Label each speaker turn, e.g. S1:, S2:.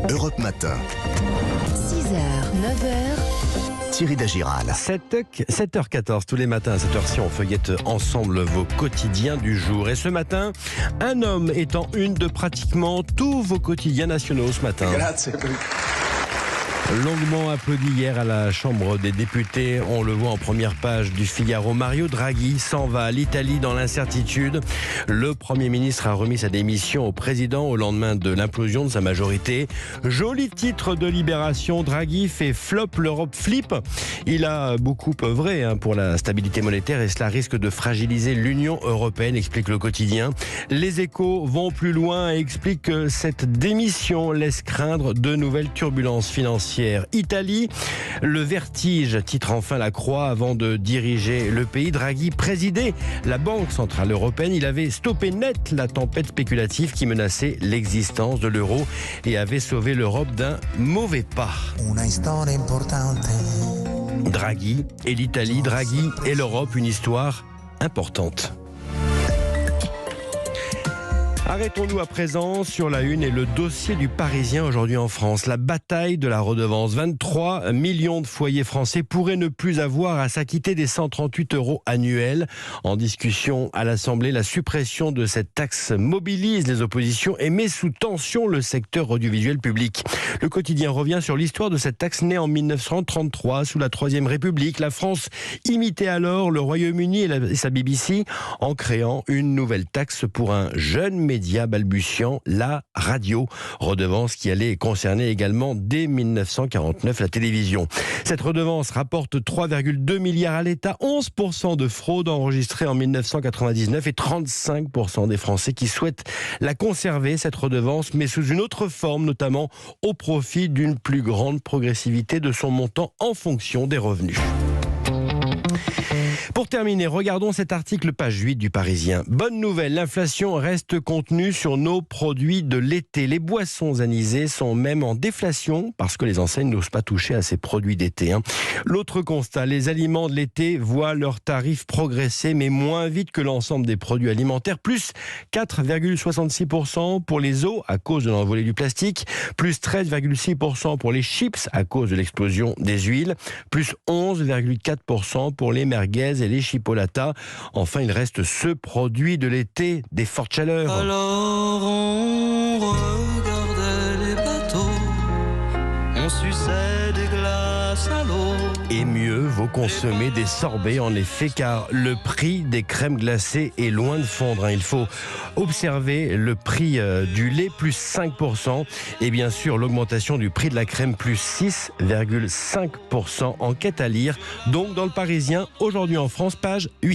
S1: Europe Matin.
S2: 6h, 9h.
S1: Thierry Dagiral.
S3: 7h14 tous les matins à cette heure-ci, on feuillette ensemble vos quotidiens du jour. Et ce matin, un homme est en une de pratiquement tous vos quotidiens nationaux ce matin.
S4: Grazie.
S3: Longuement applaudi hier à la Chambre des députés, on le voit en première page du Figaro. Mario Draghi s'en va à l'Italie dans l'incertitude. Le Premier ministre a remis sa démission au président au lendemain de l'implosion de sa majorité. Joli titre de Libération, Draghi fait flop, l'Europe flip. Il a beaucoup œuvré pour la stabilité monétaire et cela risque de fragiliser l'Union européenne, explique le quotidien. Les Échos vont plus loin et expliquent que cette démission laisse craindre de nouvelles turbulences financières. Italie, le vertige titre enfin la Croix avant de diriger le pays. Draghi présidait la Banque Centrale Européenne. Il avait stoppé net la tempête spéculative qui menaçait l'existence de l'euro et avait sauvé l'Europe d'un mauvais pas. Draghi et l'Italie, Draghi et l'Europe, une histoire importante. Arrêtons-nous à présent sur la une et le dossier du Parisien aujourd'hui en France. La bataille de la redevance. 23 millions de foyers français pourraient ne plus avoir à s'acquitter des 138 € annuels. En discussion à l'Assemblée, la suppression de cette taxe mobilise les oppositions et met sous tension le secteur audiovisuel public. Le quotidien revient sur l'histoire de cette taxe née en 1933 sous la Troisième République. La France imitait alors le Royaume-Uni et sa BBC en créant une nouvelle taxe pour un jeune média balbutiant, la radio. Redevance qui allait concerner également dès 1949 la télévision. Cette redevance rapporte 3,2 milliards à l'État, 11% de fraude enregistrée en 1999 et 35% des Français qui souhaitent la conserver, cette redevance, mais sous une autre forme, notamment au profit d'une plus grande progressivité de son montant en fonction des revenus. Pour terminer, regardons cet article page 8 du Parisien. Bonne nouvelle, l'inflation reste contenue sur nos produits de l'été. Les boissons anisées sont même en déflation parce que les enseignes n'osent pas toucher à ces produits d'été. L'autre constat, les aliments de l'été voient leurs tarifs progresser mais moins vite que l'ensemble des produits alimentaires. Plus 4,66% pour les eaux à cause de l'envolée du plastique. Plus 13,6% pour les chips à cause de l'explosion des huiles. Plus 11,4% pour les merguez et les chipolatas. Enfin, il reste ce produit de l'été des fortes chaleurs.
S5: Alors on regardait les bateaux, on suçait des glaces à l'eau.
S3: Et mieux vaut consommer des sorbets en effet, car le prix des crèmes glacées est loin de fondre. Il faut observer le prix du lait plus 5% et bien sûr l'augmentation du prix de la crème plus 6,5%. Enquête à lire donc dans le Parisien aujourd'hui en France, page 8.